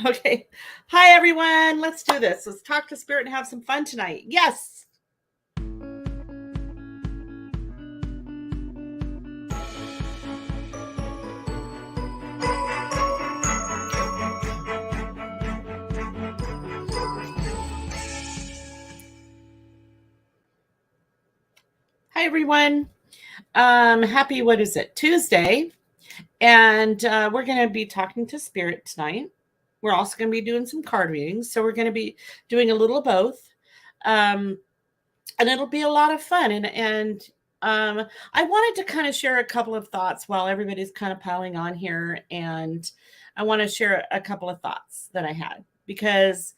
Okay. Hi, everyone. Let's do this. Let's talk to Spirit and have some fun tonight. Yes. Hi, everyone. Happy, what is it? Tuesday. And we're going to be talking to Spirit tonight. We're also going to be doing some card readings. So we're going to be doing a little of both. And it'll be a lot of fun. And I wanted to kind of share a couple of thoughts while everybody's kind of piling on here. And I want to share a couple of thoughts that I had because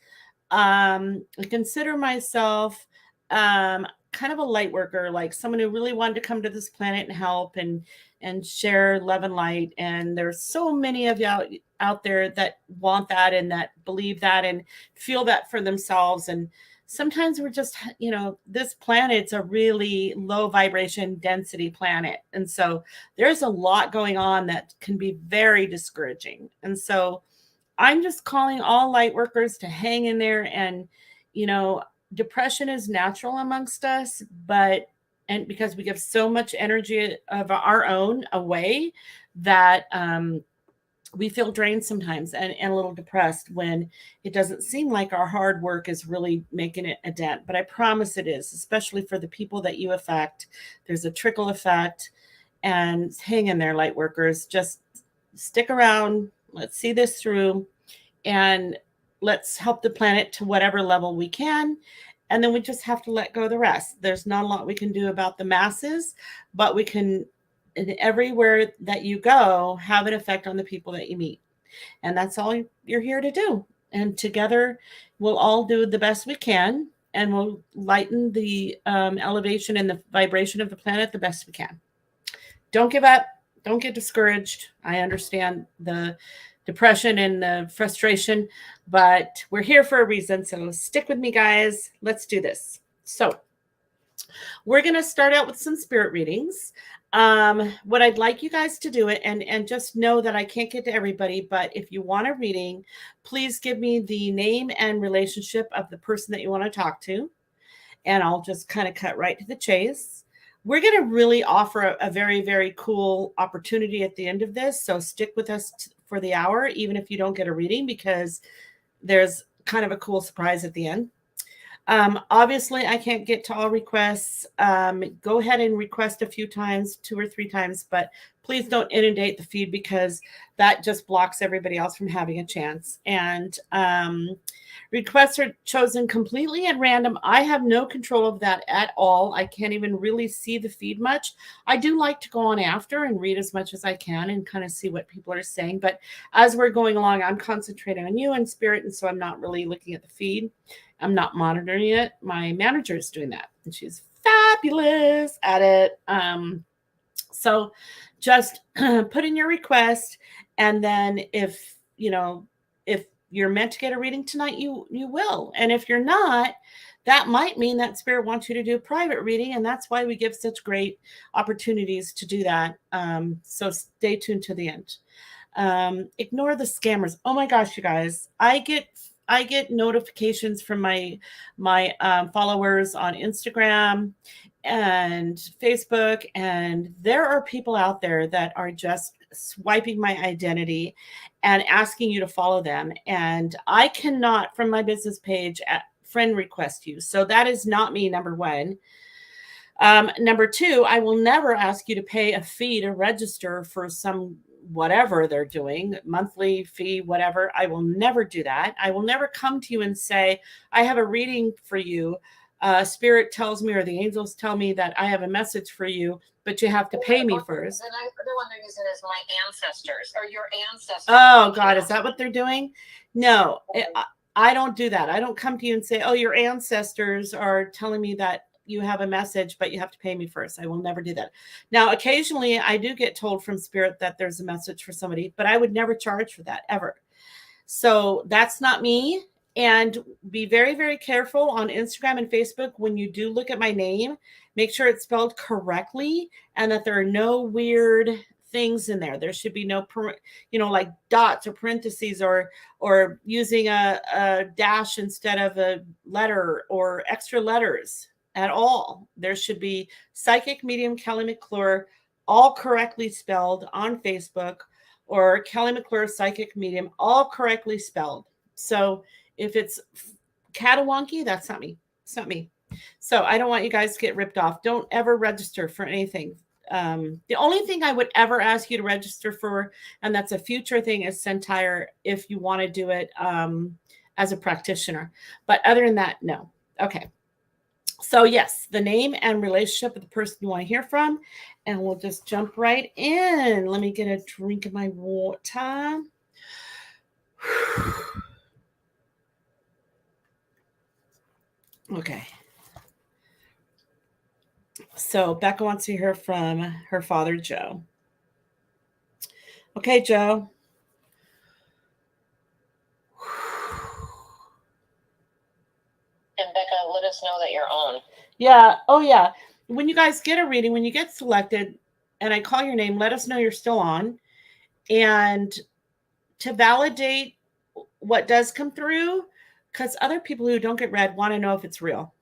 I consider myself kind of a light worker, like someone who really wanted to come to this planet and help and share love and light. And there's so many of you out there that want that and that believe that and feel that for themselves. And sometimes we're just, this planet's a really low vibration density planet. And so there's a lot going on that can be very discouraging. And so I'm just calling all light workers to hang in there. And, depression is natural amongst us, and because we give so much energy of our own away that we feel drained sometimes and a little depressed when it doesn't seem like our hard work is really making it a dent. But I promise it is, especially for the people that you affect. There's a trickle effect. And hang in there, light workers. Just stick around. Let's see this through. And let's help the planet to whatever level we can. And then we just have to let go of the rest. There's not a lot we can do about the masses, but we can, everywhere that you go, have an effect on the people that you meet. And that's all you're here to do. And together, we'll all do the best we can, and we'll lighten the elevation and the vibration of the planet the best we can. Don't give up. Don't get discouraged. I understand the depression and the frustration, but we're here for a reason. So stick with me, guys. Let's do this. So we're going to start out with some spirit readings. What I'd like you guys to do it, and just know that I can't get to everybody, but if you want a reading, please give me the name and relationship of the person that you want to talk to, and I'll just kind of cut right to the chase. We're going to really offer a very, very cool opportunity at the end of this. So stick with us for the hour, even if you don't get a reading, because there's kind of a cool surprise at the end. Obviously, I can't get to all requests. Go ahead and request a few times, 2 or 3 times, but please don't inundate the feed because that just blocks everybody else from having a chance. And requests are chosen completely at random. I have no control of that at all. I can't even really see the feed much. I do like to go on after and read as much as I can and kind of see what people are saying. But as we're going along, I'm concentrating on you and Spirit, and so I'm not really looking at the feed. I'm not monitoring it. My manager is doing that, and she's fabulous at it. So just put in your request, and then if you're meant to get a reading tonight, you will. And if you're not, that might mean that Spirit wants you to do a private reading, and that's why we give such great opportunities to do that. So stay tuned to the end. Ignore the scammers. Oh my gosh, you guys, I get notifications from my followers on Instagram and Facebook, and there are people out there that are just swiping my identity and asking you to follow them. And I cannot, from my business page, friend request you. So that is not me, number one. Number two, I will never ask you to pay a fee to register for some whatever they're doing, monthly fee, whatever. I will never do that. I will never come to you and say, I have a reading for you. Spirit tells me, or the angels tell me that I have a message for you, but you have to pay me first. And the one they're using is my ancestors, or your ancestors. Oh God, is that what they're doing? No, I don't do that. I don't come to you and say, oh, your ancestors are telling me that you have a message, but you have to pay me first. I will never do that. Now, occasionally I do get told from Spirit that there's a message for somebody, but I would never charge for that ever. So that's not me. And be very, very careful on Instagram and Facebook when you do look at my name. Make sure it's spelled correctly and that there are no weird things in there. There should be no, like dots or parentheses or using a dash instead of a letter or extra letters at all. There should be Psychic Medium Kelly McClure, all correctly spelled on Facebook, or Kelly McClure Psychic Medium, all correctly spelled. So if it's catawonky, that's not me. It's not me. So I don't want you guys to get ripped off. Don't ever register for anything. The only thing I would ever ask you to register for, and that's a future thing, is Centire if you want to do it as a practitioner. But other than that, no. Okay. So yes, the name and relationship of the person you want to hear from. And we'll just jump right in. Let me get a drink of my water. Okay. So Becca wants to hear from her father, Joe. Okay, Joe. And Becca, let us know that you're on. Yeah. Oh, yeah. When you guys get a reading, when you get selected and I call your name, let us know you're still on. And to validate what does come through, because other people who don't get read want to know if it's real.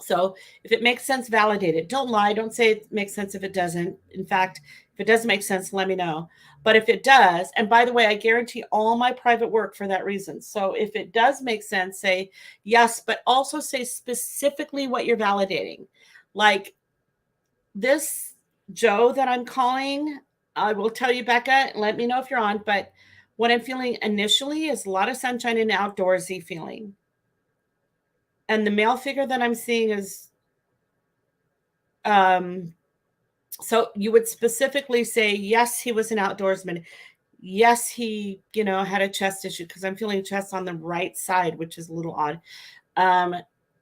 So if it makes sense, validate it. Don't lie. Don't say it makes sense if it doesn't. In fact, if it doesn't make sense, let me know. But if it does, and by the way, I guarantee all my private work for that reason. So if it does make sense, say yes, but also say specifically what you're validating. Like this Joe that I'm calling, I will tell you, Becca, let me know if you're on. But what I'm feeling initially is a lot of sunshine and outdoorsy feeling. And the male figure that I'm seeing is, so you would specifically say, yes, he was an outdoorsman. Yes, he, had a chest issue, because I'm feeling chest on the right side, which is a little odd.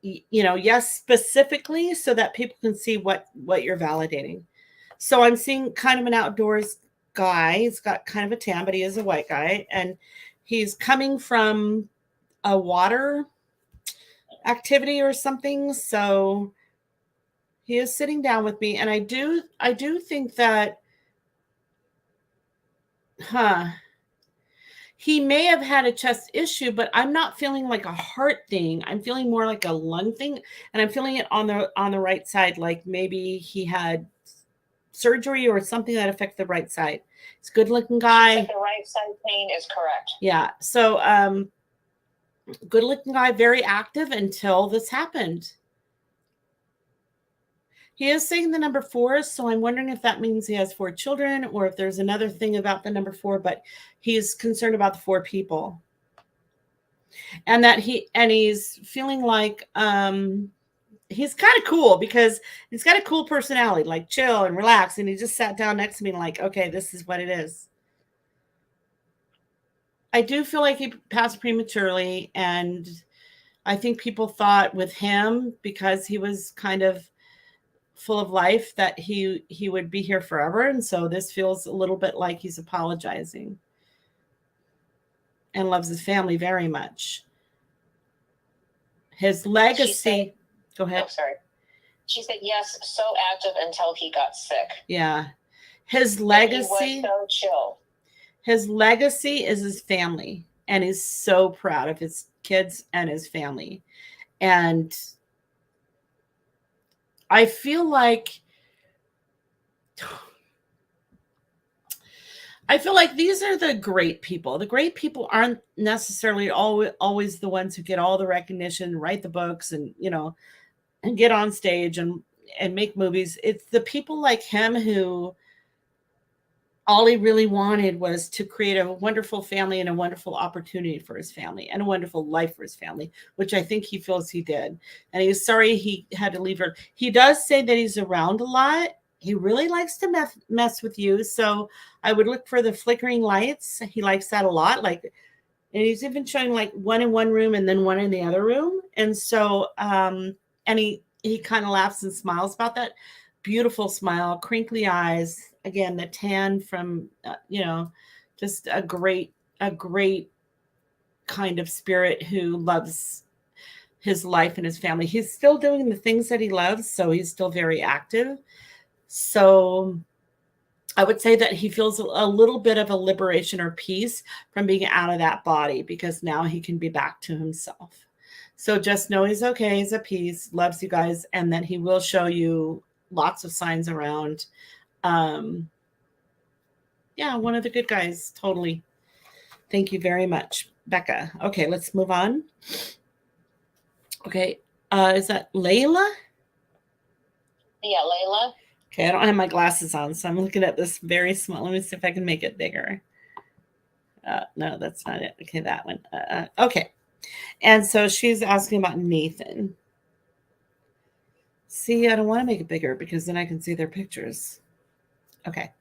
Yes, specifically so that people can see what you're validating. So I'm seeing kind of an outdoors guy. He's got kind of a tan, but he is a white guy. And he's coming from a water activity or something. So he is sitting down with me. And I do think that, he may have had a chest issue, but I'm not feeling like a heart thing. I'm feeling more like a lung thing. And I'm feeling it on the right side. Like maybe he had surgery or something that affects the right side. He's a good looking guy. The right side pain is correct. Yeah. So, good looking guy, very active until this happened. He is saying the number 4, so I'm wondering if that means he has 4 children or if there's another thing about the number 4, but he's concerned about the 4 people. And that he's feeling like he's kind of cool because he's got a cool personality, like chill and relax, and he just sat down next to me like, okay, this is what it is. I do feel like he passed prematurely, and I think people thought with him, because he was kind of full of life, that he would be here forever. And so this feels a little bit like he's apologizing and loves his family very much. His legacy. Go ahead. Oh, sorry. She said, yes, so active until he got sick. Yeah. His legacy. He was so chill. His legacy is his family. And he's so proud of his kids and his family. And I feel like these are the great people. The great people aren't necessarily always the ones who get all the recognition, write the books, and and get on stage and make movies. It's the people like him who all he really wanted was to create a wonderful family and a wonderful opportunity for his family and a wonderful life for his family, which I think he feels he did. And he was sorry he had to leave her. He does say that he's around a lot. He really likes to mess with you. So I would look for the flickering lights. He likes that a lot. And he's even showing like one in one room and then one in the other room. And so, and he kind of laughs and smiles about that. Beautiful smile, crinkly eyes. Again, the tan from, just a great kind of spirit who loves his life and his family. He's still doing the things that he loves. So he's still very active. So I would say that he feels a little bit of a liberation or peace from being out of that body because now he can be back to himself. So just know he's okay, he's at peace, loves you guys, and then he will show you lots of signs around. Um, yeah, one of the good guys, totally. Thank you very much, Becca. Okay, let's move on. Okay, is that Layla? Yeah, Layla. Okay, I don't have my glasses on, so I'm looking at this very small. Let me see if I can make it bigger. No, that's not it. Okay, that one. Okay. And so she's asking about Nathan. See, I don't want to make it bigger because then I can see their pictures. Okay.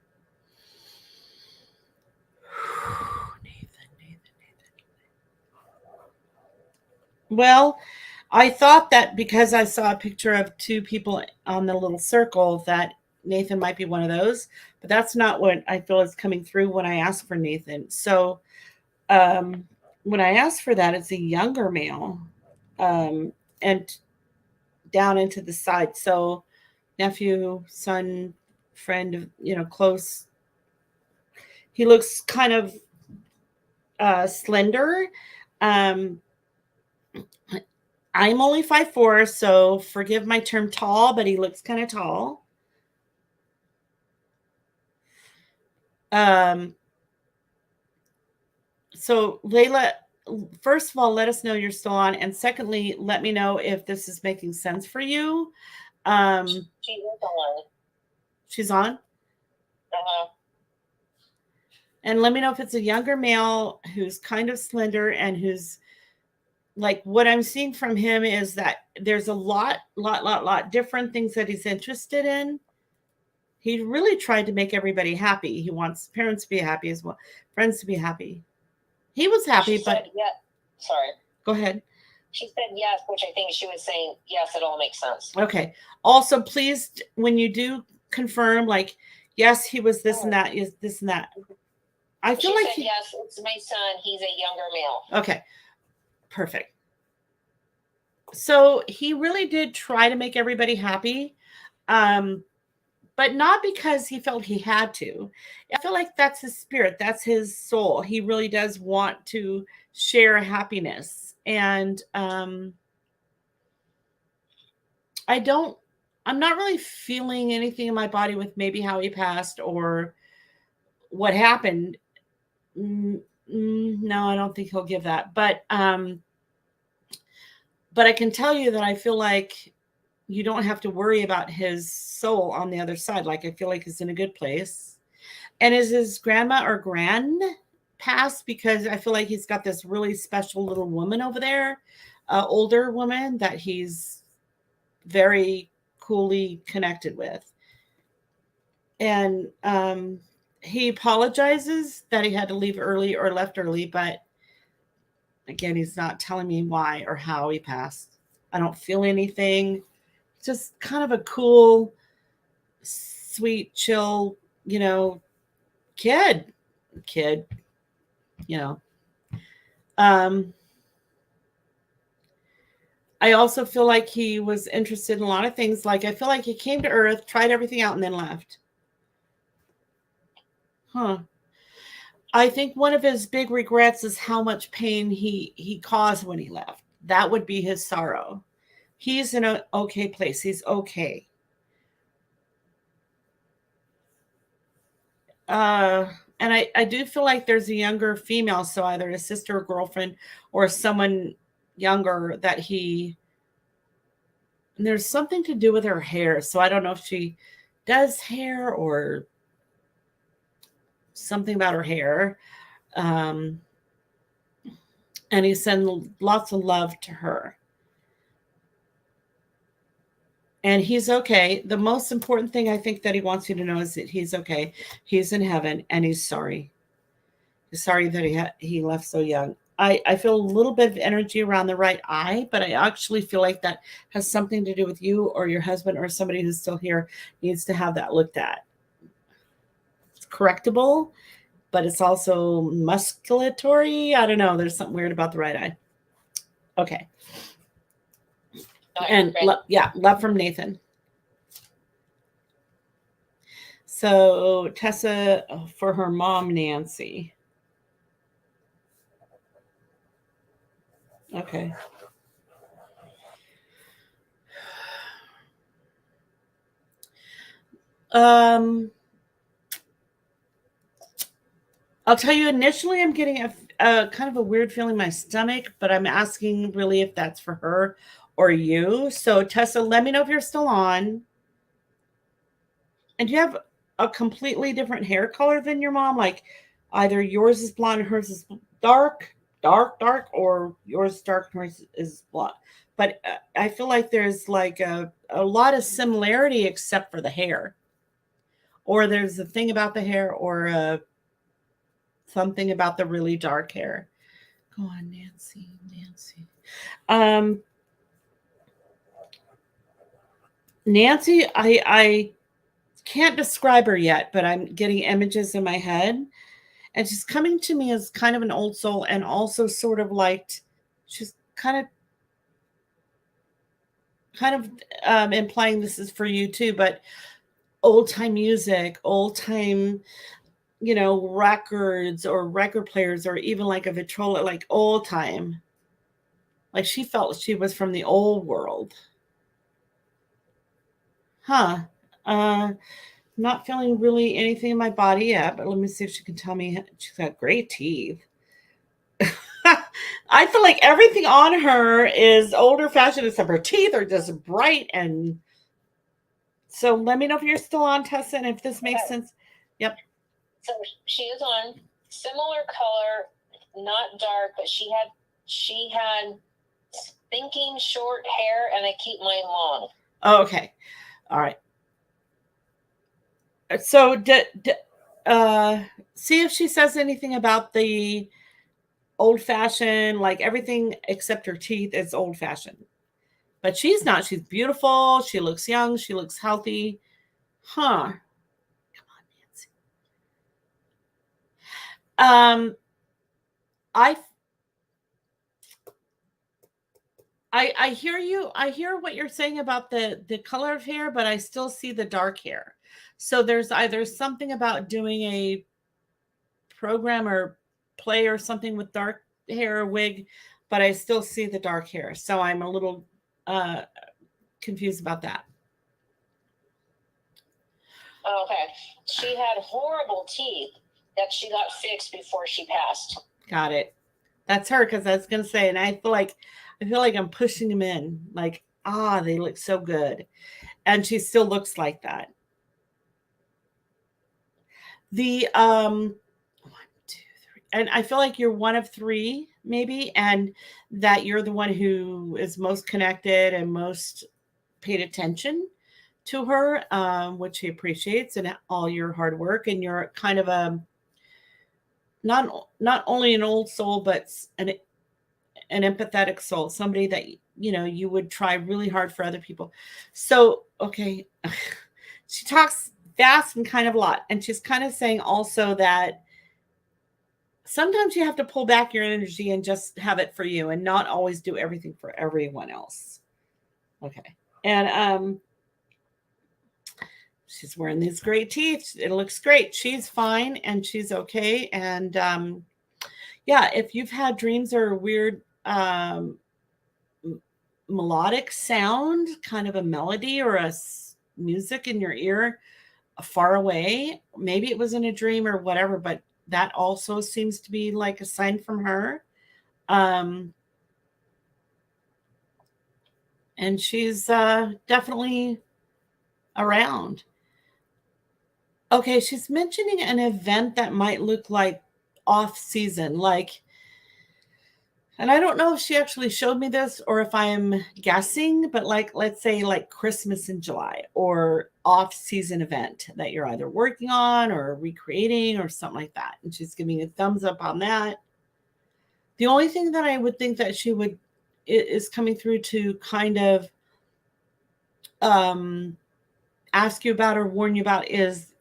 Nathan. Well, I thought that because I saw a picture of two people on the little circle that Nathan might be one of those, but that's not what I feel is coming through when I ask for Nathan. So when I asked for that, it's a younger male, and down into the side. So nephew, son, friend, close. He looks kind of slender. Um, I'm only 5'4", so forgive my term tall, but he looks kind of tall. So Layla, first of all, let us know you're still on, and secondly, let me know if this is making sense for you. She is on. She's on. Uh-huh. And let me know if it's a younger male who's kind of slender and who's like, what I'm seeing from him is that there's a lot different things that he's interested in. He really tried to make everybody happy. He wants parents to be happy as well, friends to be happy. He was happy, but yeah. Sorry. Go ahead. She said yes, which I think she was saying yes. It all makes sense. Okay. Also, please, when you do confirm, like, yes, he was this and that, is this and that. I feel she like said, yes, it's my son. He's a younger male. Okay. Perfect. So he really did try to make everybody happy, but not because he felt he had to. I feel like that's his spirit, that's his soul. He really does want to share happiness, and I'm not really feeling anything in my body with maybe how he passed or what happened. No, I don't think he'll give that, but I can tell you that I feel like you don't have to worry about his soul on the other side. Like, I feel like he's in a good place. And is his grandma or grand passed? Because I feel like he's got this really special little woman over there, older woman that he's very coolly connected with. And he apologizes that he had to leave early or left early, but again, he's not telling me why or how he passed. I don't feel anything. Just kind of a cool, sweet, chill, kid, you know. I also feel like he was interested in a lot of things. Like, I feel like he came to Earth, tried everything out, and then left. I think one of his big regrets is how much pain he caused when he left. That would be his sorrow. He's in an okay place. He's okay. And I do feel like there's a younger female, so either a sister or girlfriend or someone younger that and there's something to do with her hair. So I don't know if she does hair or something about her hair. And he sent lots of love to her. And he's okay. The most important thing I think that he wants you to know is that he's okay. He's in heaven, and he's sorry. He's sorry that he left so young. I feel a little bit of energy around the right eye, but I actually feel like that has something to do with you or your husband or somebody who's still here needs to have that looked at. It's correctable, but it's also musculatory. I don't know. There's something weird about the right eye. Okay. And love from Nathan. So Tessa for her mom, Nancy. Okay. I'll tell you, initially I'm getting a kind of a weird feeling in my stomach, but I'm asking really if that's for her or you. So Tessa, let me know if you're still on. And do you have a completely different hair color than your mom? Like either yours is blonde and hers is dark, or yours is dark and hers is blonde. But I feel like there's like a lot of similarity except for the hair. Or there's a thing about the hair or something about the really dark hair. Go on, Nancy. Um, Nancy, I can't describe her yet, but I'm getting images in my head. And she's coming to me as kind of an old soul and also sort of like she's kind of implying this is for you too, but old time music, old time, records or record players or even like a Vitrola, like old time. Like she felt she was from the old world. Huh. Not feeling really anything in my body yet, but let me see if she can tell me. She's got great teeth. I feel like everything on her is older fashioned except her teeth are just bright. And so let me know if you're still on, Tessa, and if this makes sense. Yep. So she is on similar color, not dark, but she had thinking short hair, and I keep mine long. Oh, okay. All right. So see if she says anything about the old fashioned, like everything except her teeth is old fashioned. But she's not. She's beautiful. She looks young. She looks healthy. Huh. Come on, Nancy. I hear you. I hear what you're saying about the color of hair, but I still see the dark hair. So there's either something about doing a program or play or something with dark hair or wig, but I still see the dark hair. So I'm a little confused about that. Okay. She had horrible teeth that she got fixed before she passed. Got it. That's her, because I was gonna say, and I feel like I'm pushing them in. Like, they look so good. And she still looks like that. The 1, 2, 3. And I feel like you're one of 3, maybe, and that you're the one who is most connected and most paid attention to her, which she appreciates, and all your hard work. And you're kind of a not only an old soul, but an empathetic soul, somebody that you would try really hard for other people. So okay, she talks fast and kind of a lot, and she's kind of saying also that sometimes you have to pull back your energy and just have it for you and not always do everything for everyone else. Okay. And she's wearing these great teeth. It looks great. She's fine and she's okay. And yeah, if you've had dreams or weird melodic sound, kind of a melody or a music in your ear far away, maybe it was in a dream or whatever, but that also seems to be like a sign from her. And she's definitely around. Okay, she's mentioning an event that might look like off season, like, and I don't know if she actually showed me this or if I'm guessing, but like, let's say like Christmas in July or off season event that you're either working on or recreating or something like that. And she's giving a thumbs up on that. The only thing that I would think that she would is coming through to kind of ask you about or warn you about is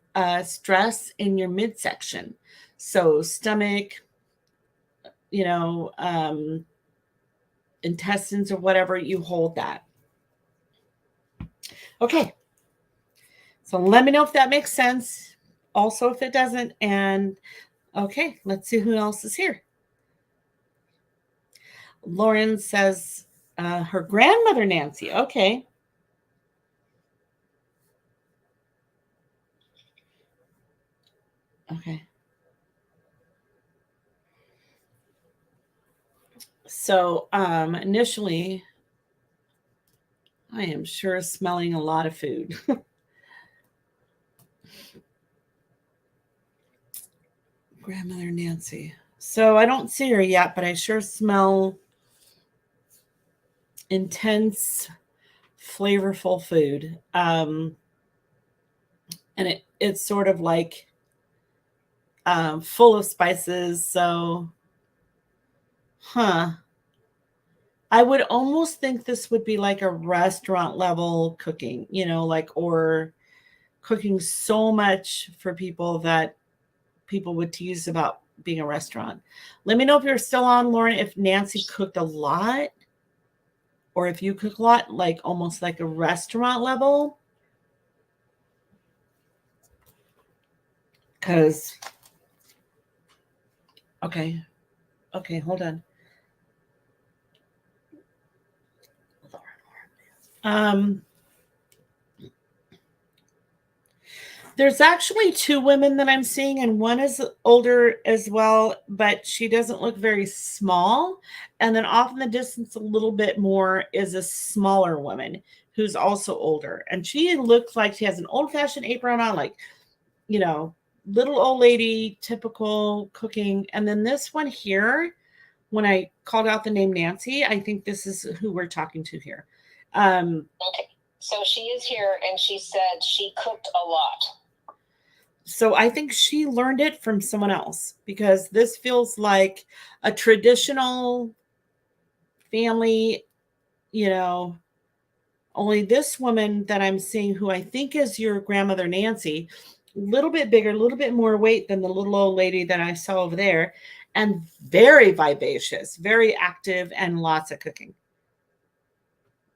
stress in your midsection. So stomach, intestines or whatever, you hold that. Okay. So let me know if that makes sense. also if it doesn't. And okay, let's see who else is here. Lauren says her grandmother, Nancy. Okay. Okay. So initially, I am sure smelling a lot of food. Grandmother Nancy. So I don't see her yet, but I sure smell intense, flavorful food. And it's sort of like full of spices. So, I would almost think this would be like a restaurant level cooking, like, or cooking so much for people that people would tease about being a restaurant. Let me know if you're still on, Lauren, if Nancy cooked a lot or if you cook a lot, like almost like a restaurant level. Because, okay, hold on. There's actually two women that I'm seeing, and one is older as well, but she doesn't look very small. And then off in the distance, a little bit more, is a smaller woman who's also older. And she looks like she has an old fashioned apron on, like, little old lady, typical cooking. And then this one here, when I called out the name Nancy, I think this is who we're talking to here. Okay. So she is here, and she said she cooked a lot. So I think she learned it from someone else, because this feels like a traditional family, only this woman that I'm seeing, who I think is your grandmother, Nancy, a little bit bigger, a little bit more weight than the little old lady that I saw over there, and very vivacious, very active, and lots of cooking.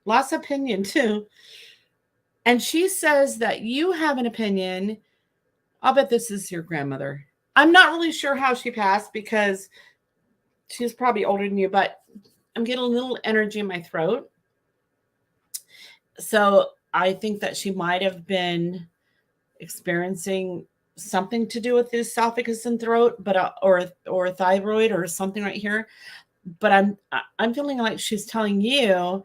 Lots of opinion too. And she says that you have an opinion. I'll bet this is your grandmother. I'm not really sure how she passed, because she's probably older than you, but I'm getting a little energy in my throat. So I think that she might have been experiencing something to do with the esophagus and throat, but or thyroid or something right here. But I'm feeling like she's telling you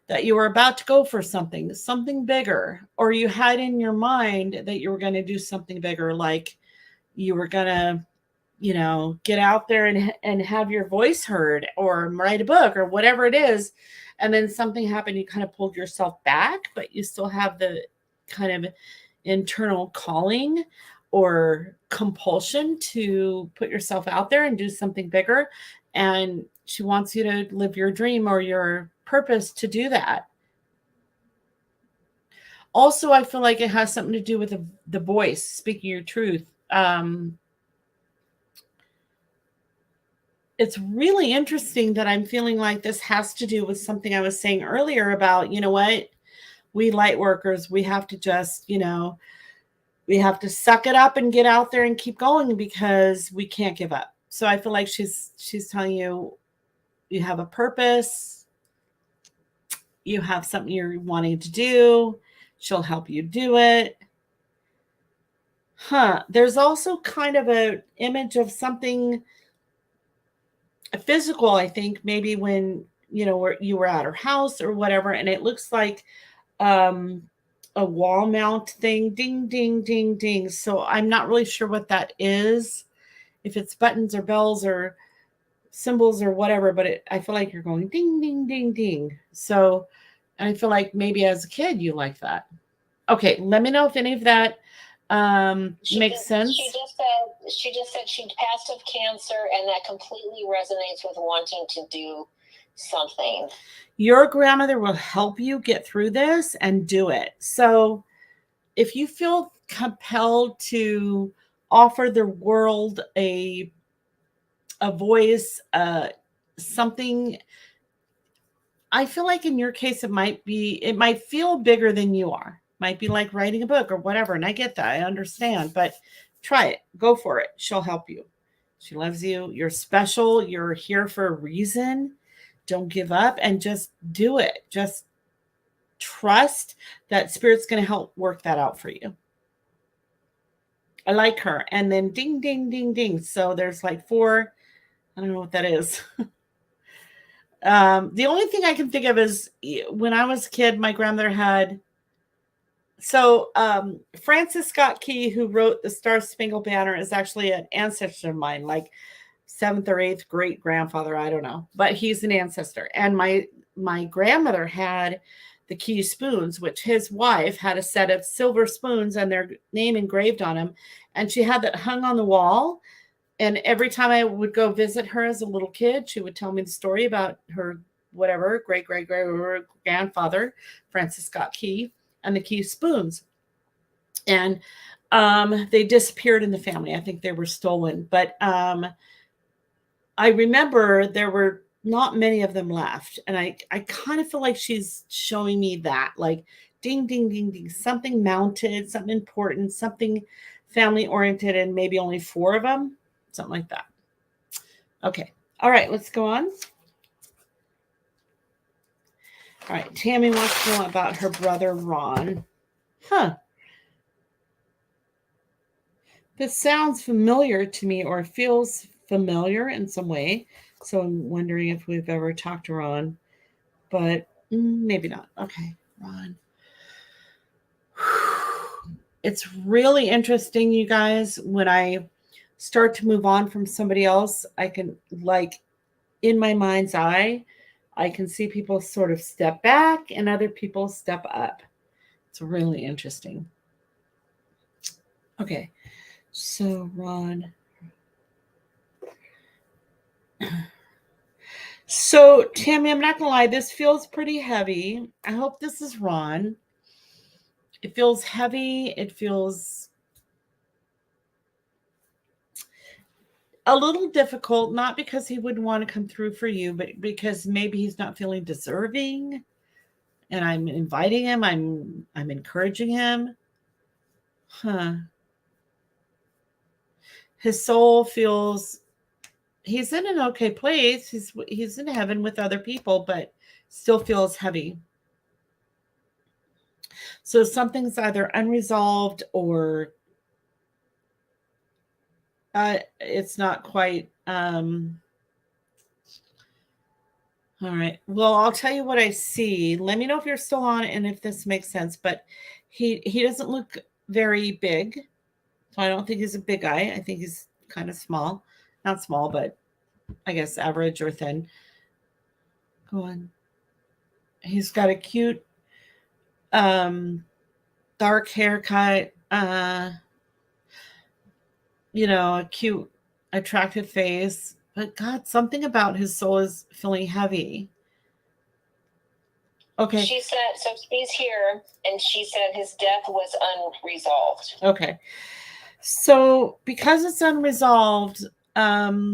that you were about to go for something bigger, or you had in your mind that you were going to do something bigger, like you were going to, get out there and have your voice heard, or write a book, or whatever it is. And then something happened, you kind of pulled yourself back, but you still have the kind of internal calling or compulsion to put yourself out there and do something bigger. And she wants you to live your dream or your purpose to do that. Also, I feel like it has something to do with the voice, speaking your truth. It's really interesting that I'm feeling like this has to do with something I was saying earlier about, what? We light workers, we have to just, we have to suck it up and get out there and keep going, because we can't give up. So I feel like she's telling you, you have a purpose, you have something you're wanting to do, she'll help you do it. There's also kind of an image of something physical, I think, maybe when, where you were at her house or whatever, and it looks like a wall mount thing, ding, ding, ding, ding. So I'm not really sure what that is, if it's buttons or bells or symbols or whatever, but I feel like you're going ding, ding, ding, ding. So I feel like maybe as a kid you like that. Okay, let me know if any of that makes sense. She just said she passed of cancer, and that completely resonates with wanting to do something. Your grandmother will help you get through this and do it. So if you feel compelled to offer the world a voice, something, I feel like in your case, it might feel bigger than you are. Might be like writing a book or whatever. And I get that. I understand. But Try it. Go for it. She'll help you. She loves you. You're special. You're here for a reason. Don't give up and just do it. Just trust that Spirit's going to help work that out for you. I like her. And then ding, ding, ding, ding. So there's like 4. I don't know what that is. The only thing I can think of is when I was a kid, my grandmother had. So Francis Scott Key, who wrote the Star Spangled Banner, is actually an ancestor of mine, like 7th or 8th great grandfather. I don't know, but he's an ancestor. And my grandmother had the Key spoons, which his wife had a set of silver spoons and their name engraved on them. And she had that hung on the wall. And every time I would go visit her as a little kid, she would tell me the story about her, whatever, great grandfather, Francis Scott Key, and the Key spoons. And they disappeared in the family. I think they were stolen. But I remember there were not many of them left. And I kind of feel like she's showing me that, like, ding, ding, ding, ding, something mounted, something important, something family oriented, and maybe only 4 of them, something like that. Okay. All right, let's go on. All right, Tammy wants to know about her brother, Ron. Huh. This sounds familiar to me, or feels familiar in some way. So I'm wondering if we've ever talked to Ron, but maybe not. Okay, Ron. It's really interesting, you guys. When I start to move on from somebody else, I can, like, in my mind's eye, I can see people sort of step back and other people step up. It's really interesting. Okay, so Ron. So, Tammy, I'm not going to lie, this feels pretty heavy. I hope this is Ron. It feels heavy. It feels a little difficult, not because he wouldn't want to come through for you, but because maybe he's not feeling deserving. And I'm inviting him. I'm encouraging him. Huh. His soul feels he's in an okay place. He's in heaven with other people, but still feels heavy. So something's either unresolved or it's not quite. All right. Well, I'll tell you what I see. Let me know if you're still on and if this makes sense. But he doesn't look very big, so I don't think he's a big guy. I think he's kind of small, not small, but I guess average or thin. Go on. He's got a cute, dark haircut. A cute, attractive face. But God, something about his soul is feeling heavy. Okay. She said, so she's here, and she said his death was unresolved. Okay. So because it's unresolved, I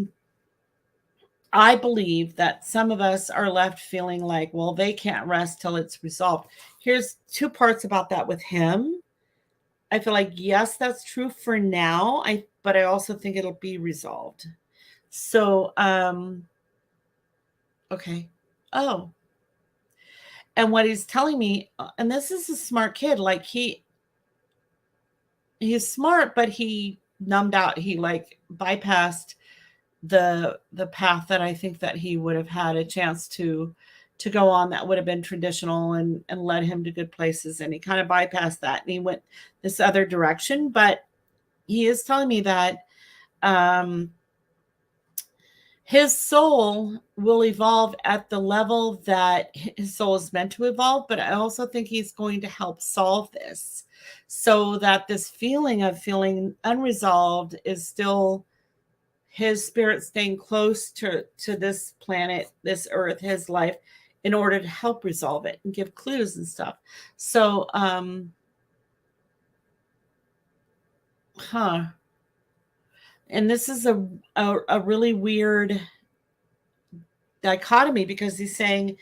believe that some of us are left feeling like, well, they can't rest till it's resolved. Here's 2 parts about that with him. I feel like, yes, that's true for now. But I also think it'll be resolved. So, okay. Oh. And what he's telling me, and this is a smart kid, like he's smart, but he numbed out. He like bypassed the path that I think that he would have had a chance to go on that would have been traditional and led him to good places. And he kind of bypassed that and he went this other direction. But he is telling me that his soul will evolve at the level that his soul is meant to evolve. But I also think he's going to help solve this so that this feeling of feeling unresolved is still his spirit staying close to this planet, this earth, his life, in order to help resolve it and give clues and stuff. So, and this is a really weird dichotomy because he's saying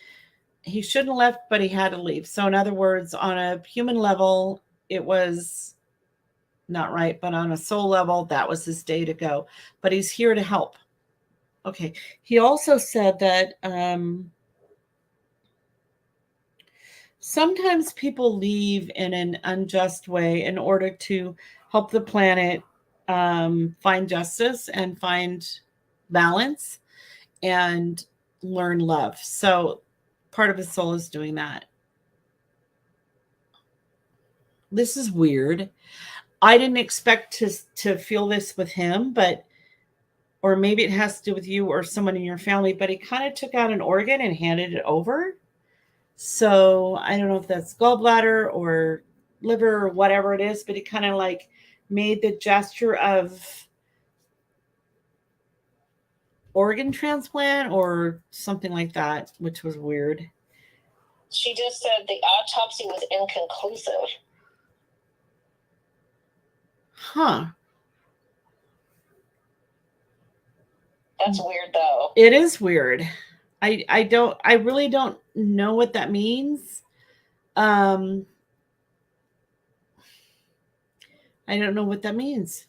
he shouldn't have left, but he had to leave. So in other words, on a human level, it was not right, but on a soul level, that was his day to go. But he's here to help. Okay. He also said that sometimes people leave in an unjust way in order to help the planet find justice and find balance and learn love. So part of his soul is doing that. This is weird. I didn't expect to feel this with him, but or maybe it has to do with you or someone in your family, but he kind of took out an organ and handed it over. So I don't know if that's gallbladder or liver or whatever it is, but he kind of like made the gesture of organ transplant or something like that, which was weird. She just said the autopsy was inconclusive. Huh. That's weird, though. It is weird. I really don't know what that means. I don't know what that means.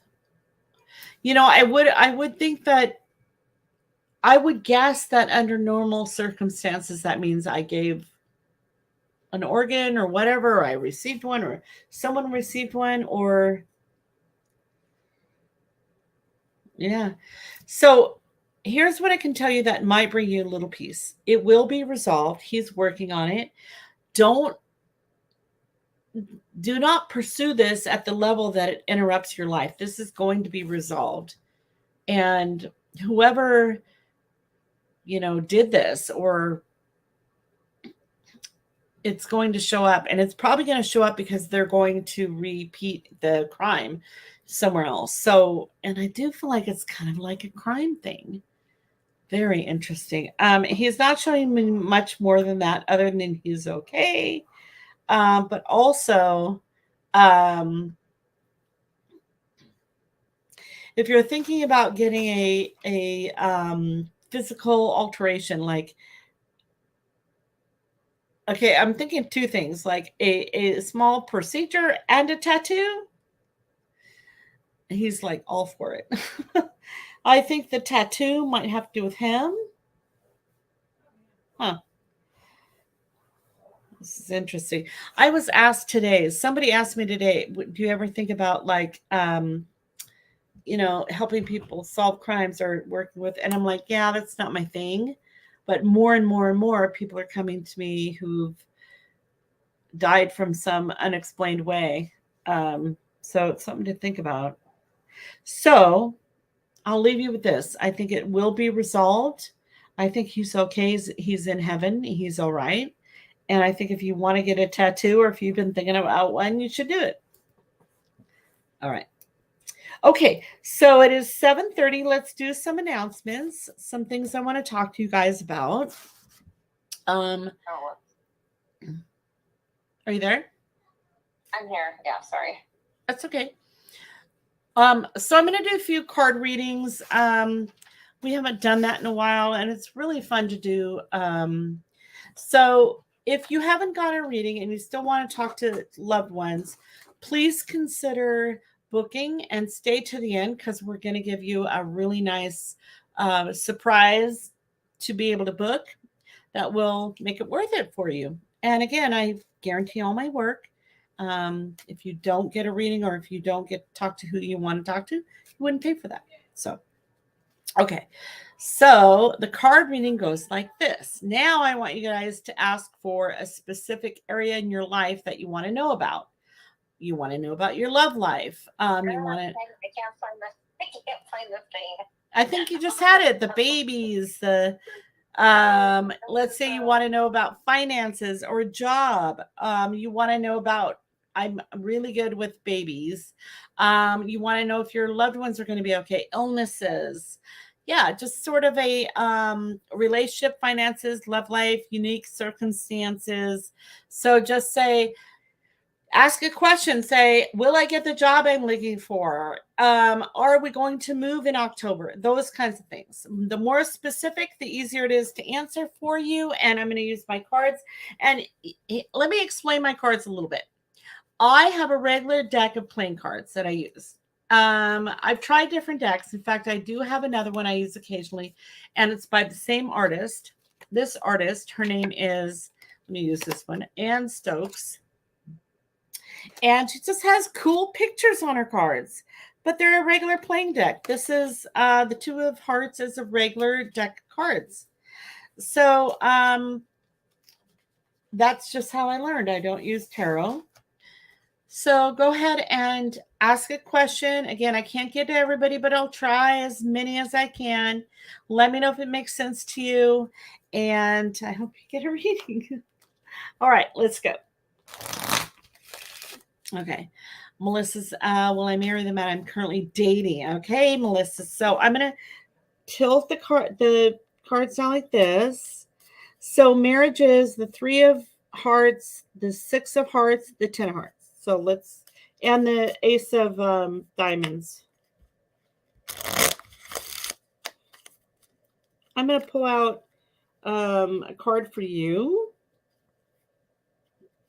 You know, I would think that I would guess that under normal circumstances, that means I gave an organ or whatever, or I received one, or someone received one, or yeah. So here's what I can tell you that might bring you a little peace. It will be resolved. He's working on it. Do not pursue this at the level that it interrupts your life. This is going to be resolved. And whoever, did this, or it's going to show up, and it's probably going to show up because they're going to repeat the crime somewhere else. So, and I do feel like it's kind of like a crime thing. Very interesting. He's not showing me much more than that, other than he's okay. But also, if you're thinking about getting a physical alteration, like, okay, I'm thinking two things, like a small procedure and a tattoo. He's like all for it. I think the tattoo might have to do with him. Huh. This is interesting. I was asked today, somebody asked me today, do you ever think about like, helping people solve crimes or working with, and I'm like, yeah, that's not my thing. But more and more and more people are coming to me who've died from some unexplained way. So it's something to think about. So I'll leave you with this. I think it will be resolved. I think he's okay. He's in heaven. He's all right. And I think if you want to get a tattoo, or if you've been thinking about one, you should do it. All right. Okay, so it is 7:30. Let's do some announcements, some things I want to talk to you guys about. Are you there? I'm here. Yeah, sorry. That's okay. So I'm going to do a few card readings. We haven't done that in a while, and it's really fun to do. So if you haven't gotten a reading and you still want to talk to loved ones, please consider booking and stay to the end, because we're going to give you a really nice surprise to be able to book that will make it worth it for you. And again, I guarantee all my work. If you don't get a reading, or if you don't get to talk to who you want to talk to, you wouldn't pay for that. So, okay. So the card reading goes like this. Now I want you guys to ask for a specific area in your life that you want to know about. You want to know about your love life. You want to. I can't find the thing. I think you just had it. The babies. Let's say you want to know about finances or a job. You want to know about. I'm really good with babies. You want to know if your loved ones are going to be okay. Illnesses. Yeah, just sort of a relationship, finances, love life, unique circumstances. So just say. Ask a question. Say, will I get the job I'm looking for? Are we going to move in October? Those kinds of things. The more specific, the easier it is to answer for you. And I'm going to use my cards. And let me explain my cards a little bit. I have a regular deck of playing cards that I use. I've tried different decks. In fact, I do have another one I use occasionally, and it's by the same artist. This artist, her name is, let me use this one, Ann Stokes. And she just has cool pictures on her cards, but they're a regular playing deck. This is the Two of Hearts is a regular deck of cards. So that's just how I learned. I don't use tarot. So go ahead and ask a question. Again, I can't get to everybody, but I'll try as many as I can. Let me know if it makes sense to you. And I hope you get a reading. All right, let's go. Okay. Melissa's, will I marry the man I'm currently dating? Okay, Melissa. So I'm going to tilt the cards down like this. So marriage is the 3 of hearts, the 6 of hearts, the 10 of hearts. So let's, and the ace of diamonds. I'm going to pull out a card for you.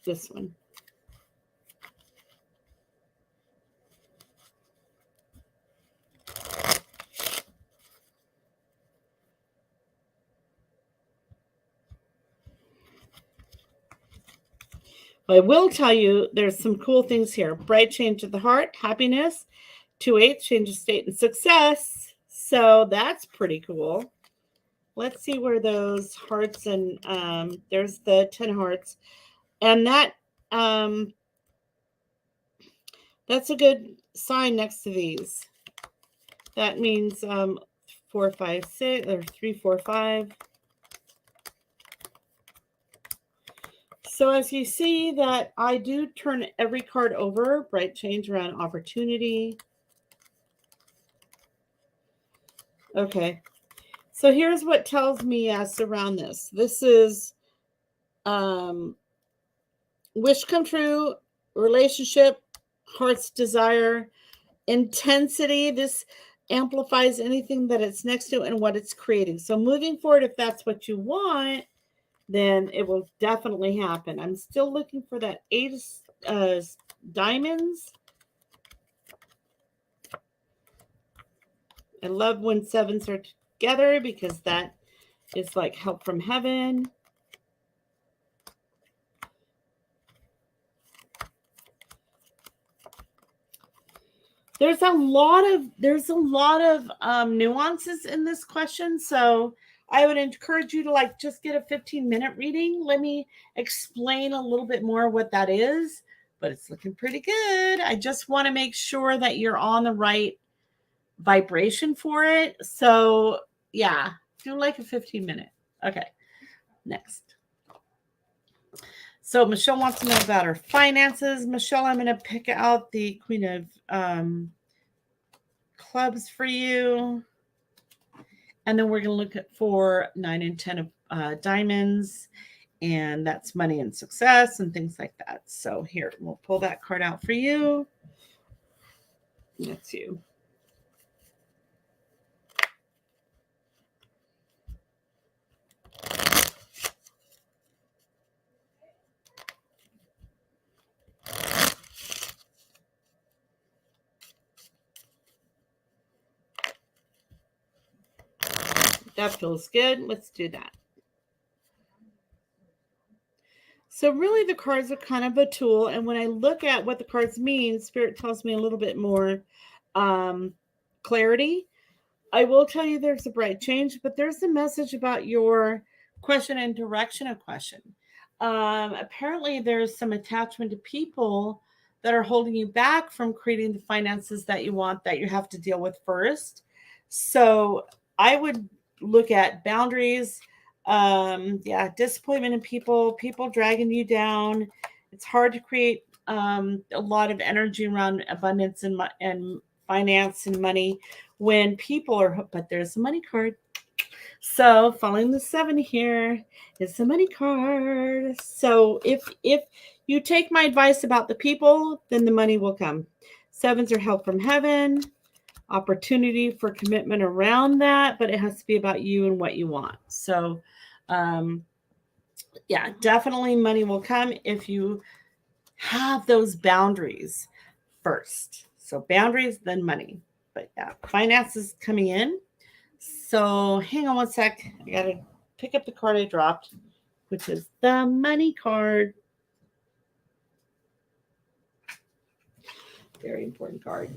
This one. I will tell you there's some cool things here. Bright change of the heart, happiness, 2/8, change of state and success. So that's pretty cool. Let's see where those hearts and there's the 10 hearts. And that that's a good sign next to these. That means 4, 5, 6 or 3, 4, 5. So as you see that I do turn every card over, bright change around opportunity. Okay. So here's what tells me around this. This is wish come true, relationship, heart's desire, intensity. This amplifies anything that it's next to and what it's creating. So moving forward, if that's what you want, then it will definitely happen. I'm still looking for that 8 of diamonds. I love when 7s are together because that is like help from heaven. There's a lot of nuances in this question, so I would encourage you to just get a 15-minute reading. Let me explain a little bit more what that is, but it's looking pretty good. I just want to make sure that you're on the right vibration for it. So yeah, do a 15-minute. Okay, next. So Michelle wants to know about her finances. Michelle, I'm going to pick out the Queen of clubs for you. And then we're going to look at for 9 and 10 of diamonds. And that's money and success and things like that. So here, we'll pull that card out for you. That's you. That feels good. Let's do that. So really the cards are kind of a tool. And when I look at what the cards mean, Spirit tells me a little bit more clarity. I will tell you there's a bright change, but there's a message about your question and direction of question. Apparently there's some attachment to people that are holding you back from creating the finances that you want, that you have to deal with first. So I would look at boundaries, disappointment in people dragging you down. It's hard to create a lot of energy around abundance and finance and money when people are, but there's a money card. So following the 7 here is the money card. So if you take my advice about the people, then the money will come. 7s are help from heaven. Opportunity for commitment around that, but it has to be about you and what you want. So definitely money will come if you have those boundaries first. So boundaries, then money. But yeah, finances coming in. So hang on one sec. I got to pick up the card I dropped, which is the money card. Very important card.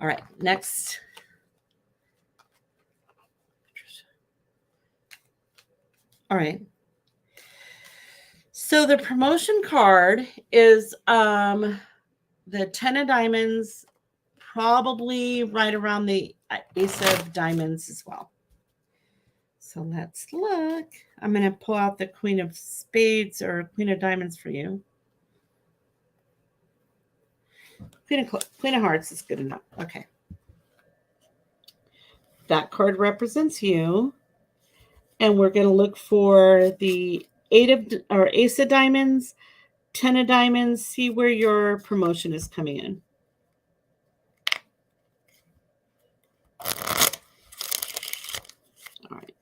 All right, next. All right. So the promotion card is the 10 of diamonds, probably right around the ace of diamonds as well. So let's look. I'm going to pull out the queen of spades or queen of diamonds for you. Queen of hearts is good enough. Okay. That card represents you. And we're going to look for the ace of diamonds, 10 of diamonds, see where your promotion is coming in. All right.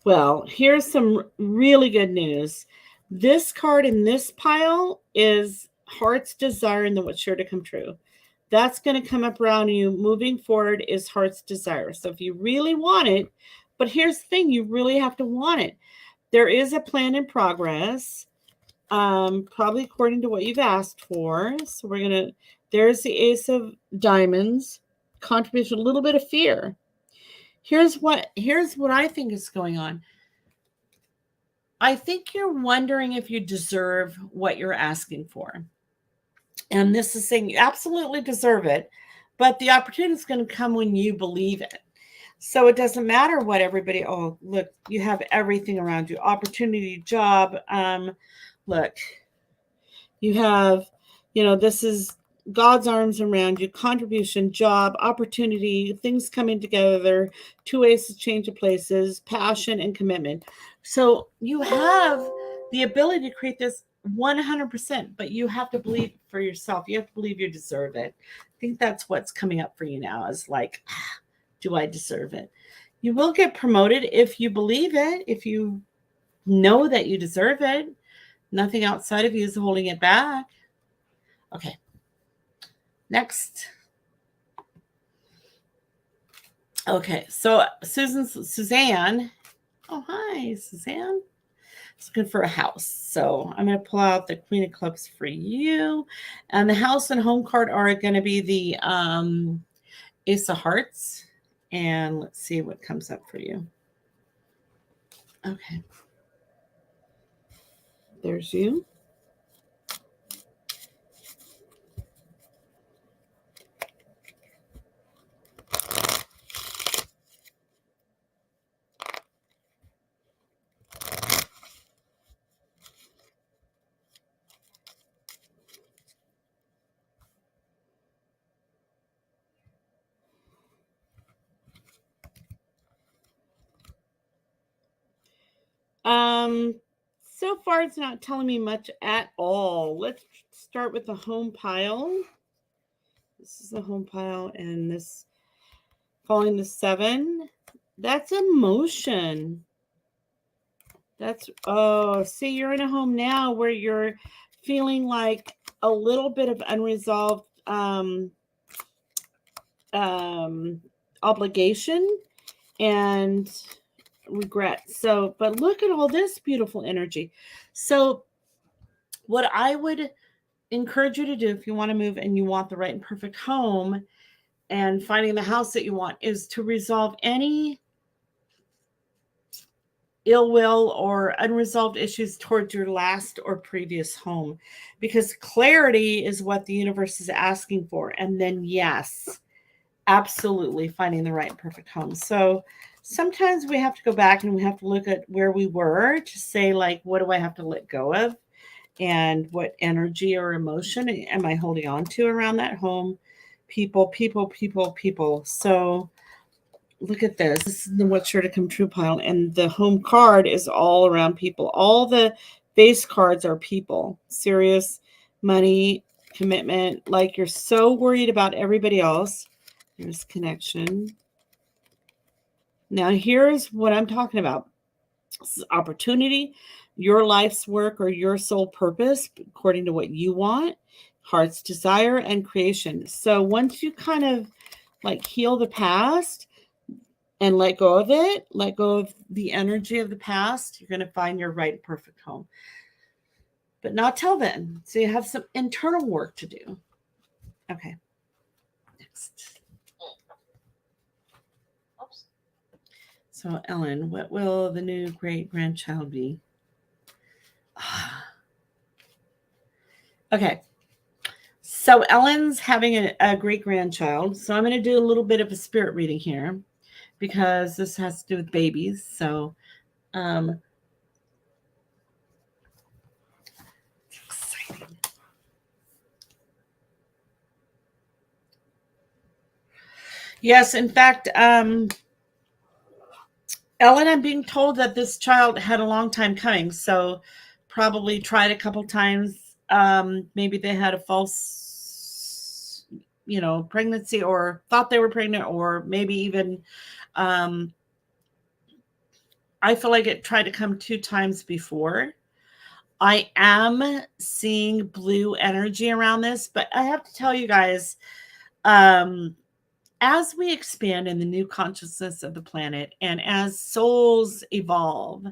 Well, here's some really good news. This card in this pile is heart's desire and what's sure to come true. That's going to come up around you. Moving forward is heart's desire. So if you really want it, but here's the thing, you really have to want it. There is a plan in progress, probably according to what you've asked for. So we're going to, there's the ace of diamonds, contribution, a little bit of fear. Here's what I think is going on. I think you're wondering if you deserve what you're asking for. And this is saying you absolutely deserve it, but the opportunity is going to come when you believe it. So it doesn't matter what everybody, oh, look, you have everything around you. Opportunity, job. Look, you have, this is God's arms around you, contribution, job, opportunity, things coming together, two ways to change of places, passion and commitment. So you have the ability to create this 100%, but you have to believe for yourself. You have to believe you deserve it. I think that's what's coming up for you now is like, do I deserve it? You will get promoted if you believe it, if you know that you deserve it. Nothing outside of you is holding it back. Okay. Next. Okay, so Suzanne. Oh, hi, Suzanne. It's good for a house. So I'm going to pull out the Queen of Clubs for you. And the house and home card are going to be the Ace of Hearts. And let's see what comes up for you. Okay. There's you. So far it's not telling me much at all. Let's start with the home pile. This is the home pile, and this falling the 7. That's emotion. That's, see, you're in a home now where you're feeling like a little bit of unresolved obligation and regret. So, but look at all this beautiful energy. So what I would encourage you to do if you want to move and you want the right and perfect home and finding the house that you want is to resolve any ill will or unresolved issues towards your last or previous home, because clarity is what the universe is asking for. And then, yes, absolutely finding the right and perfect home. So sometimes we have to go back and we have to look at where we were to say, like, what do I have to let go of? And what energy or emotion am I holding on to around that home? People. So look at this. This is the what's sure to come true pile. And the home card is all around people. All the base cards are people. Serious, money, commitment. Like you're so worried about everybody else. There's connection. Now, here's what I'm talking about. This is opportunity, your life's work or your soul purpose, according to what you want, heart's desire, and creation. So once you kind of like heal the past and let go of it, let go of the energy of the past, you're going to find your right perfect home. But not till then. So you have some internal work to do. Okay. Next. Oops. So, Ellen, what will the new great grandchild be? Okay. So, Ellen's having a great grandchild. So, I'm going to do a little bit of a spirit reading here because this has to do with babies. So, it's exciting. Yes, in fact, Ellen, I'm being told that this child had a long time coming. So, probably tried a couple times. Maybe they had a false, pregnancy, or thought they were pregnant, or maybe even, I feel like it tried to come 2 times before. I am seeing blue energy around this, but I have to tell you guys, as we expand in the new consciousness of the planet and as souls evolve,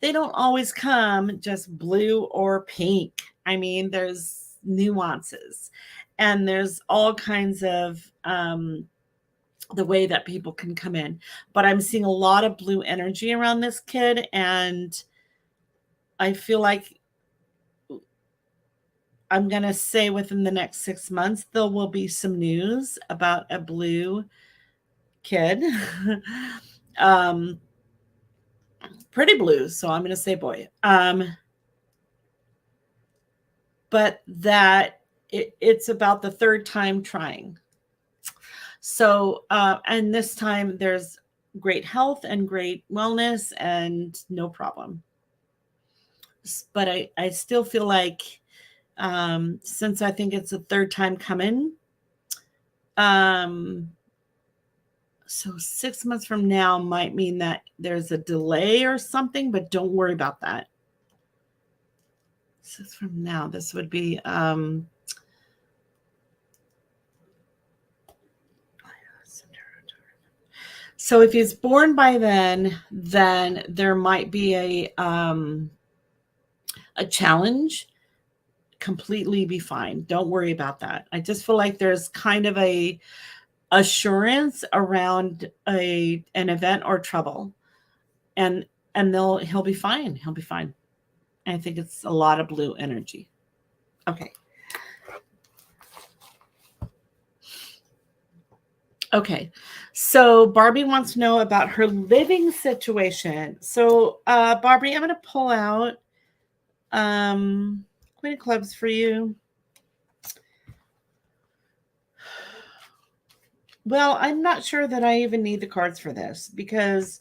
they don't always come just blue or pink. I mean, there's nuances and there's all kinds of the way that people can come in. But I'm seeing a lot of blue energy around this kid, and I feel like I'm going to say within the next 6 months, there will be some news about a blue kid. Pretty blue, so I'm going to say boy. But that it's about the 3rd time trying. So, and this time there's great health and great wellness and no problem. But I still feel like, since I think it's the 3rd time coming, so 6 months from now might mean that there's a delay or something, but don't worry about that. 6 from now, this would be, so if he's born by then there might be a challenge. Completely be fine. Don't worry about that. I just feel like there's kind of a assurance around an event or trouble, and he'll be fine. He'll be fine. I think it's a lot of blue energy. Okay. Okay. So Barbie wants to know about her living situation. So Barbie, I'm going to pull out Queen of Clubs for you. Well, I'm not sure that I even need the cards for this because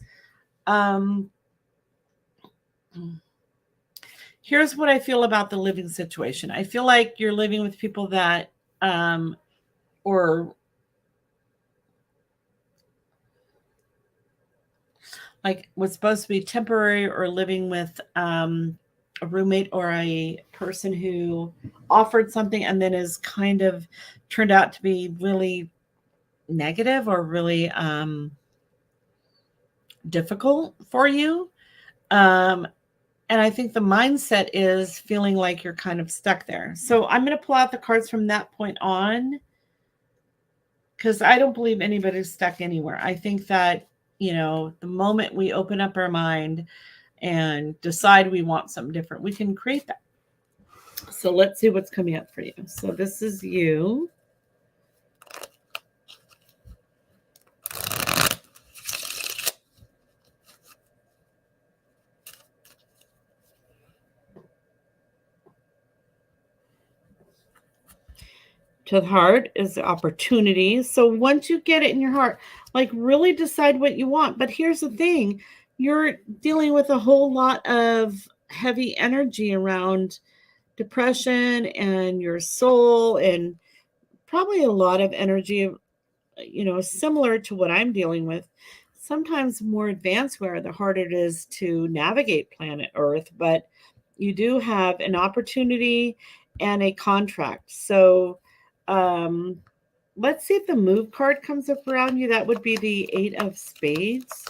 here's what I feel about the living situation. I feel like you're living with people that or like was supposed to be temporary, or living with a roommate or a person who offered something and then is kind of turned out to be really negative or really difficult for you. And I think the mindset is feeling like you're kind of stuck there. So I'm going to pull out the cards from that point on, because I don't believe anybody's stuck anywhere. I think that, the moment we open up our mind and decide we want something different, we can create that. So let's see what's coming up for you. So this is you. To the heart is the opportunity. So once you get it in your heart, like really decide what you want. But here's the thing, you're dealing with a whole lot of heavy energy around depression and your soul, and probably a lot of energy, similar to what I'm dealing with. sometimes more advanced we are, the harder it is to navigate planet Earth. But you do have an opportunity and a contract. So let's see if the move card comes up around you. That would be the 8 of Spades.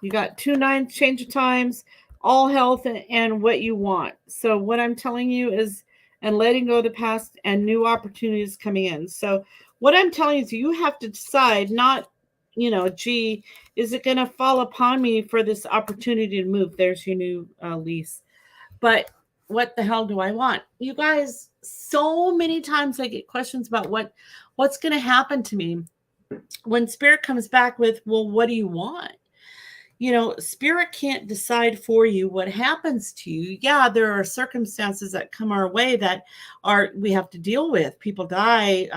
You got 2 9s, change of times, all health, and what you want. So what I'm telling you is, and letting go of the past and new opportunities coming in. So what I'm telling you is you have to decide, not, gee, is it going to fall upon me for this opportunity to move? There's your new lease. But what the hell do I want? You guys, so many times I get questions about what's going to happen to me. When Spirit comes back with, well, what do you want? Spirit can't decide for you what happens to you. Yeah, there are circumstances that come our way that we have to deal with. People die,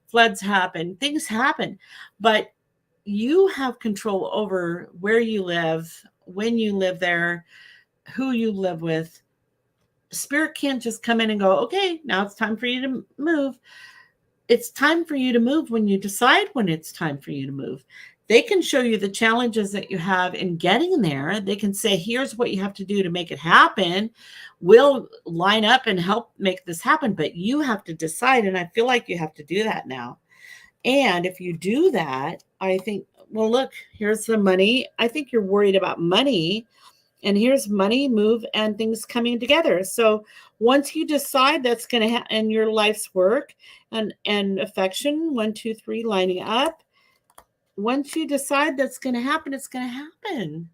floods happen, things happen. But you have control over where you live, when you live there, who you live with. Spirit can't just come in and go, okay, now it's time for you to move. It's time for you to move when you decide when it's time for you to move. They can show you the challenges that you have in getting there. They can say, here's what you have to do to make it happen. We'll line up and help make this happen, but you have to decide. And I feel like you have to do that now. And if you do that, I think, well, look, here's the money. I think you're worried about money. And here's money, move, and things coming together. So once you decide that's going to happen in your life's work and affection, 1, 2, 3, lining up. Once you decide that's going to happen, it's going to happen.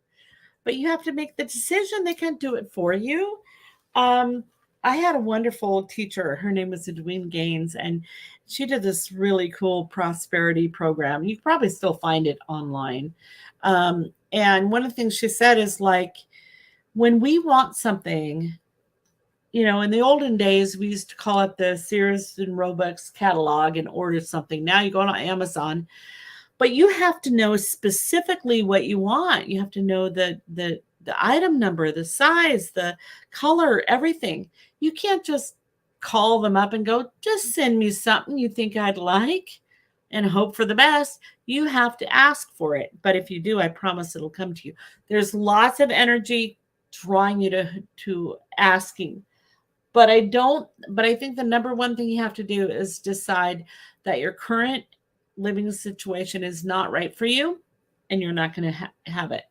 But you have to make the decision. They can't do it for you. I had a wonderful teacher. Her name was Edwina Gaines, and she did this really cool prosperity program. You probably still find it online. And one of the things she said is, like, when we want something, in the olden days, we used to call it the Sears and Roebuck's catalog and order something. Now you go on Amazon. But you have to know specifically what you want. You have to know the item number, the size, the color, everything. You can't just call them up and go, just send me something you think I'd like and hope for the best. You have to ask for it. But if you do, I promise it'll come to you. There's lots of energy drawing you to asking. But I think the number one thing you have to do is decide that your current living situation is not right for you, and you're not going to have it.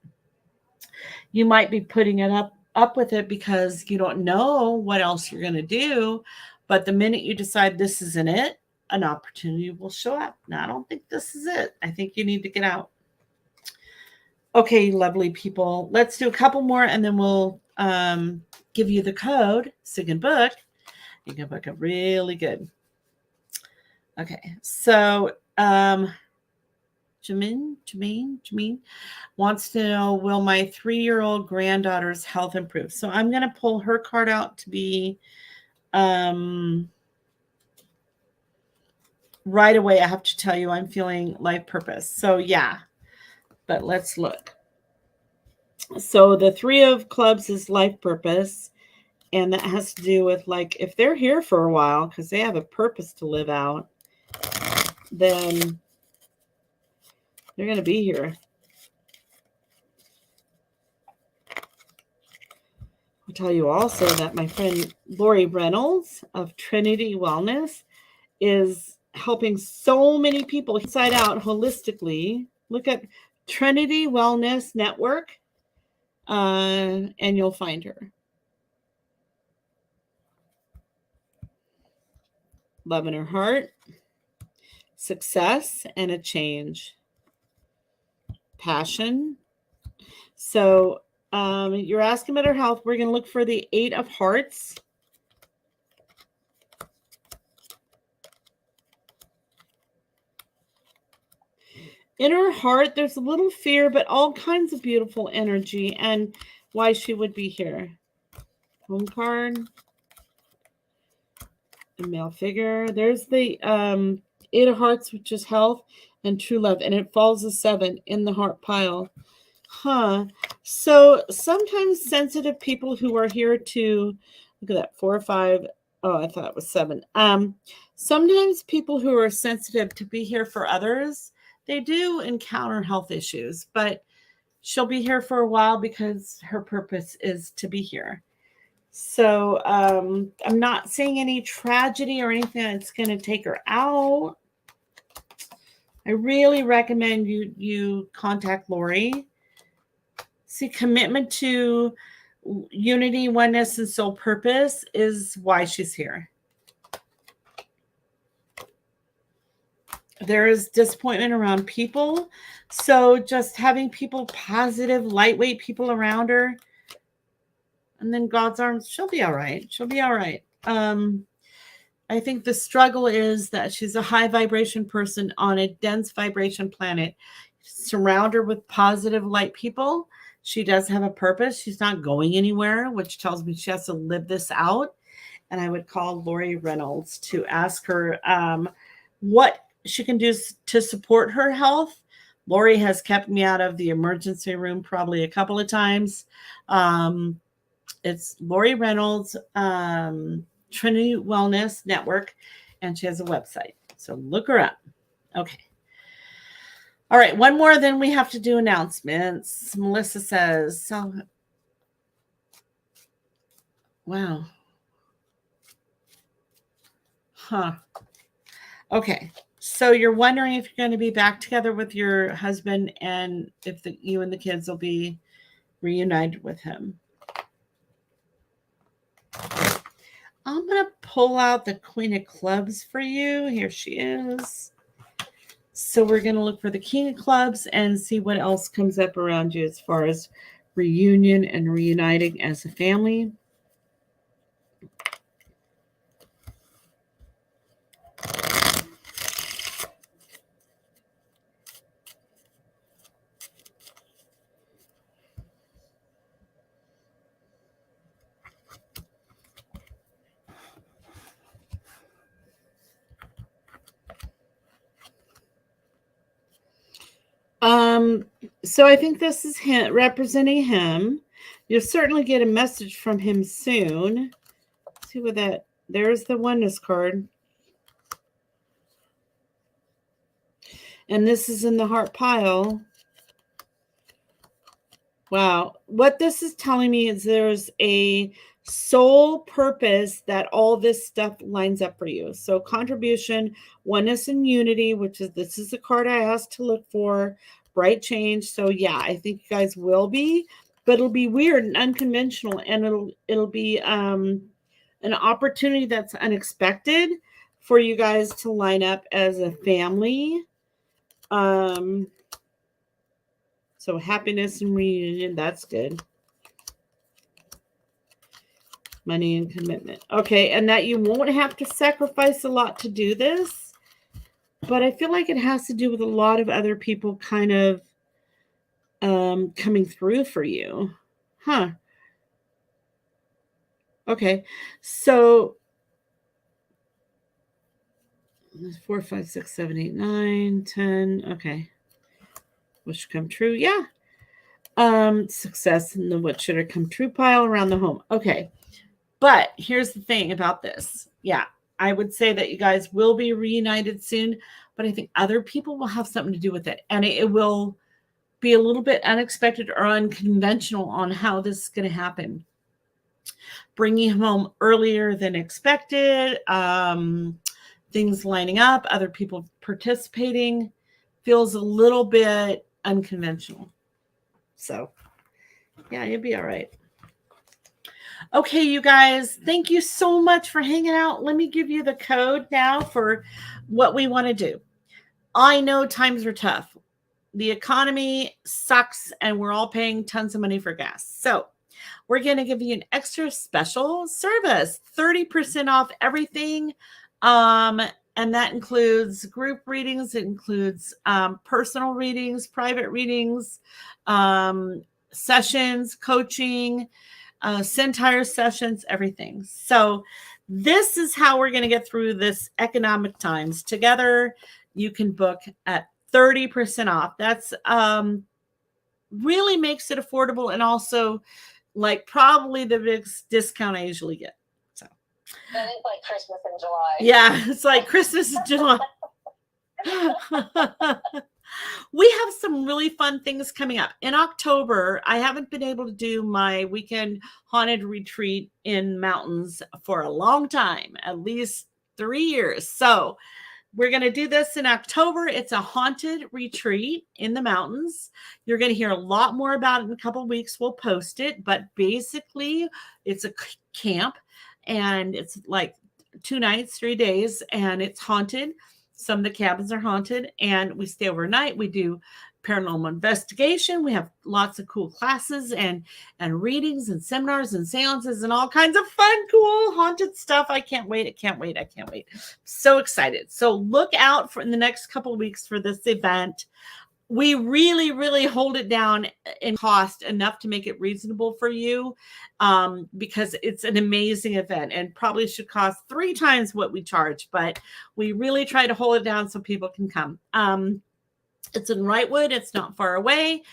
You might be putting it up with it because you don't know what else you're going to do. But the minute you decide this isn't it, an opportunity will show up. Now, I don't think this is it. I think you need to get out. Okay, lovely people. Let's do a couple more, and then we'll give you the code so you can book. You can book it really good. Okay, so Jameen wants to know, will my 3-year-old granddaughter's health improve? So I'm going to pull her card out to be right away. I have to tell you, I'm feeling life purpose. So yeah, but let's look. So the 3 of clubs is life purpose. And that has to do with, like, if they're here for a while because they have a purpose to live out, then they're going to be here. I'll tell you also that my friend Lori Reynolds of Trinity Wellness is helping so many people inside out holistically. Look at Trinity Wellness Network, and you'll find her. Love in her heart, success, and a change. Passion. So you're asking about her health. We're going to look for the 8 of Hearts. In her heart, there's a little fear, but all kinds of beautiful energy and why she would be here. Home card. A male figure. There's the 8 of Hearts, which is health and true love. And it falls a 7 in the heart pile. So sometimes sensitive people who are here to, look at that, 4 or 5, Oh, I thought it was 7. Sometimes people who are sensitive to be here for others, they do encounter health issues, but she'll be here for a while because her purpose is to be here. So I'm not seeing any tragedy or anything that's going to take her out. I really recommend you contact Lori. See, commitment to unity, oneness, and soul purpose is why she's here. There is disappointment around people. So just having people, positive, lightweight people around her. And then God's arms, she'll be all right. She'll be all right. I think the struggle is that she's a high vibration person on a dense vibration planet. Surround her with positive light people. She does have a purpose. She's not going anywhere, which tells me she has to live this out. And I would call Lori Reynolds to ask her what she can do to support her health. Lori has kept me out of the emergency room probably a couple of times. It's Lori Reynolds, Trinity Wellness Network, and she has a website. So look her up. Okay. All right, one more, then we have to do announcements. Melissa says, so, wow. Huh. Okay, so you're wondering if you're going to be back together with your husband and if you and the kids will be reunited with him. I'm going to pull out the Queen of Clubs for you. Here she is. So we're going to look for the King of Clubs and see what else comes up around you as far as reunion and reuniting as a family. So I think this is him, representing him. You'll certainly get a message from him soon. Let's see what that, there's the oneness card. And this is in the heart pile. Wow. What this is telling me is there's a soul purpose that all this stuff lines up for you. So contribution, oneness and unity, which is, this is the card I asked to look for. Bright change. So yeah, I think you guys will be, but it'll be weird and unconventional, and it'll be an opportunity that's unexpected for you guys to line up as a family. So happiness and reunion, that's good. Money and commitment. Okay, and that you won't have to sacrifice a lot to do this. But I feel like it has to do with a lot of other people kind of coming through for you. Huh. Okay. So 4, 5, 6, 7, 8, 9, 10. Okay. What should come true? Yeah. Success in the what should have come true pile around the home. Okay. But here's the thing about this. Yeah. I would say that you guys will be reunited soon, but I think other people will have something to do with it. And it will be a little bit unexpected or unconventional on how this is going to happen. Bringing him home earlier than expected, things lining up, other people participating, feels a little bit unconventional. So, yeah, you'll be all right. Okay, you guys, thank you so much for hanging out. Let me give you the code now for what we want to do. I know times are tough. The economy sucks, and we're all paying tons of money for gas. So we're going to give you an extra special service, 30% off everything. And that includes group readings. It includes personal readings, private readings, sessions, coaching, Centaur sessions, everything. So this is how we're going to get through this economic times together. You can book at 30% off. That's really makes it affordable, and also like probably the biggest discount I usually get. So Then it's like Christmas in July. Yeah, it's like Christmas in July. We have some really fun things coming up. In October, I haven't been able to do my weekend haunted retreat in mountains for a long time, at least 3 years. So we're going to do this in October. It's a haunted retreat in the mountains. You're going to hear a lot more about it in a couple of weeks. We'll post it, but basically it's a camp and it's like 2 nights, 3 days, and it's haunted. Some of the cabins are haunted and we stay overnight. We do paranormal investigation. We have lots of cool classes and readings and seminars and seances and all kinds of fun, cool, haunted stuff. I can't wait. I can't wait. I can't wait. So excited. So look out for in the next couple of weeks for this event. We really, really hold it down in cost enough to make it reasonable for you, because it's an amazing event and probably should cost 3 times what we charge, but we really try to hold it down so people can come. It's in Wrightwood. It's not far away.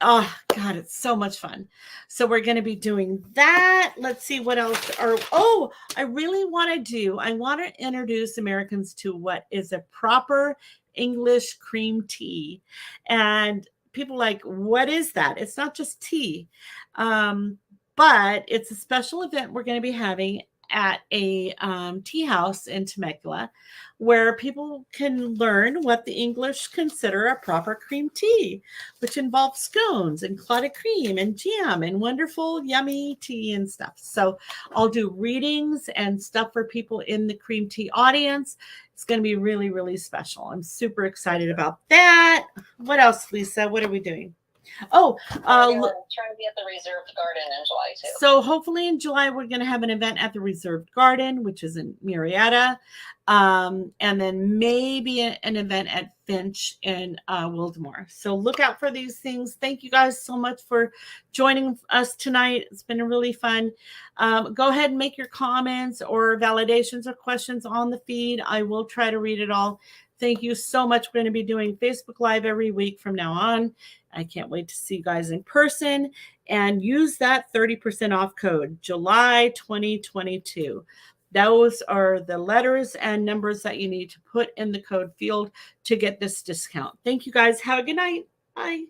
Oh God, it's so much fun. So we're going to be doing that. Let's see what else I really want to introduce Americans to what is a proper English cream tea. And people like, what is that? It's not just tea. But it's a special event we're going to be having at a tea house in Temecula, where people can learn what the English consider a proper cream tea, which involves scones and clotted cream and jam and wonderful, yummy tea and stuff. So I'll do readings and stuff for people in the cream tea audience. It's going to be really, really special. I'm super excited about that. What else, Lisa? What are we doing? Oh, trying to be at the Reserved Garden in July too. So hopefully in July, we're going to have an event at the Reserved Garden, which is in Murrieta. And then maybe an event at Finch in Wildemore. So look out for these things. Thank you guys so much for joining us tonight. It's been really fun. Go ahead and make your comments or validations or questions on the feed. I will try to read it all. Thank you so much. We're going to be doing Facebook Live every week from now on. I can't wait to see you guys in person, and use that 30% off code, July 2022. Those are the letters and numbers that you need to put in the code field to get this discount. Thank you guys. Have a good night. Bye.